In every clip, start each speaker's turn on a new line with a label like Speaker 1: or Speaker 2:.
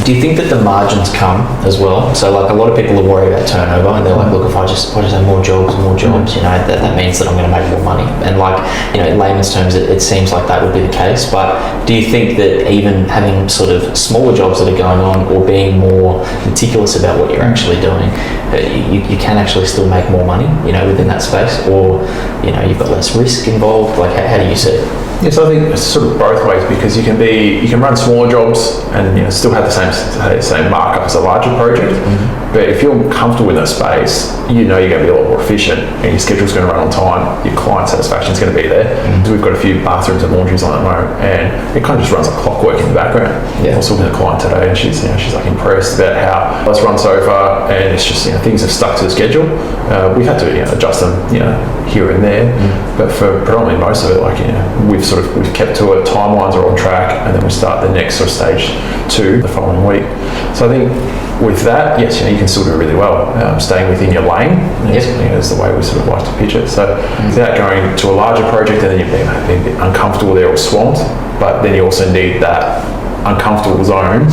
Speaker 1: Do you think that the margins come as well? So like a lot of people are worried about turnover, and they're like, look, if I just have more jobs, you know, that means that I'm going to make more money. And like, you know, in layman's terms, it seems like that would be the case. But do you think that even having sort of smaller jobs that are going on, or being more meticulous about what you're actually doing, you can actually still make more money, you know, within that space? Or, you know, you've got less risk involved? Like, how do you see it?
Speaker 2: Yes, I think it's sort of both ways, because you can run smaller jobs and, you know, still have the same markup as a larger project. But if you're comfortable in that space, you know you're going to be a lot more efficient, and your schedule's going to run on time. Your client satisfaction is going to be there. So we've got a few bathrooms and laundries on at the moment, and it kind of just runs like clockwork in the background. I was talking to a client today, and she's like impressed about how it's run so far, and it's just, you know, things have stuck to the schedule. We've had to, you know, adjust them, you know, here and there, but for predominantly most of it, like, you know, we've kept to it. Timelines are on track, and then we start the next sort of stage 2 the following week. So I think with that, yes, you know, you can still do really well, staying within your lane. You know, is the way we sort of like to pitch it. So without going to a larger project, and then you're being a bit uncomfortable there or swamped, but then you also need that uncomfortable zone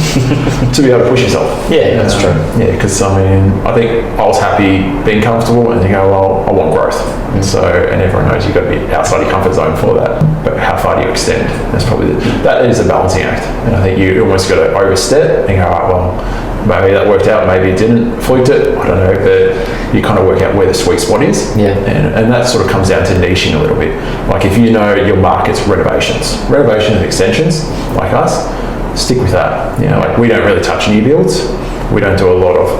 Speaker 2: to be able to push yourself.
Speaker 1: Yeah, that's true.
Speaker 2: Yeah, because I mean, I think I was happy being comfortable, and you go, well, I want growth. And everyone knows you've got to be outside your comfort zone for that. But how far do you extend? That's probably that is a balancing act. And I think you almost got to overstep and go, all right, well, maybe that worked out, maybe it didn't, fluked it, I don't know, but you kind of work out where the sweet spot is. And that sort of comes down to niching a little bit. Like if you know your market's renovations and extensions, like us, stick with that. You know, like we don't really touch new builds. We don't do a lot of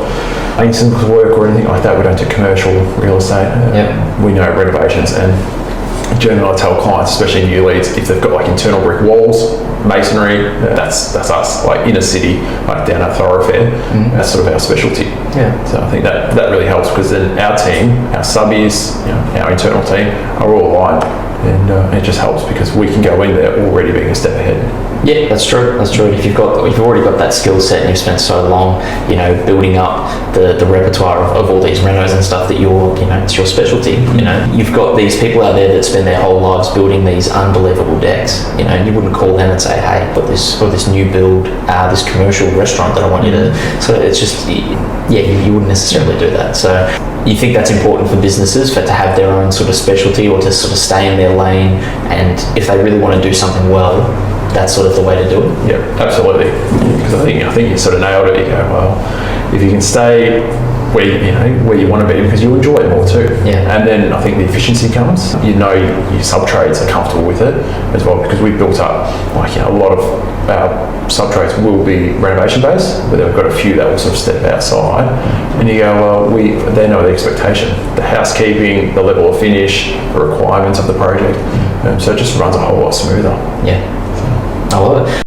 Speaker 2: maintenance work or anything like that. We don't do commercial real estate. We know renovations, and generally I tell clients, especially new leads, if they've got like internal brick walls, masonry, that's us. Like in a city, like down a thoroughfare, that's sort of our specialty. So I think that really helps, because then our team, our subbies, you know, our internal team are all aligned, and it just helps because we can go in there already being a step ahead.
Speaker 1: Yeah, that's true. If you've already got that skill set, and you've spent so long, you know, building up the repertoire of all these renos and stuff that it's your specialty. You know, you've got these people out there that spend their whole lives building these unbelievable decks. You know, you wouldn't call them and say, hey, got this new build, this commercial restaurant that I want you to. So it's just, you wouldn't necessarily do that. So you think that's important for businesses to have their own sort of specialty, or to sort of stay in their lane, and if they really want to do something well, that's sort of the way to do it.
Speaker 2: Yeah, absolutely. Because I think you sort of nailed it. You go, well, if you can stay where you want to be, because you enjoy it more too. And then I think the efficiency comes. You know, your sub trades are comfortable with it as well, because we've built up, like, you know, a lot of our sub trades will be renovation based, but then we've got a few that will sort of step outside, and you go, well, they know the expectation, the housekeeping, the level of finish, the requirements of the project, so it just runs a whole lot smoother.
Speaker 1: I love it.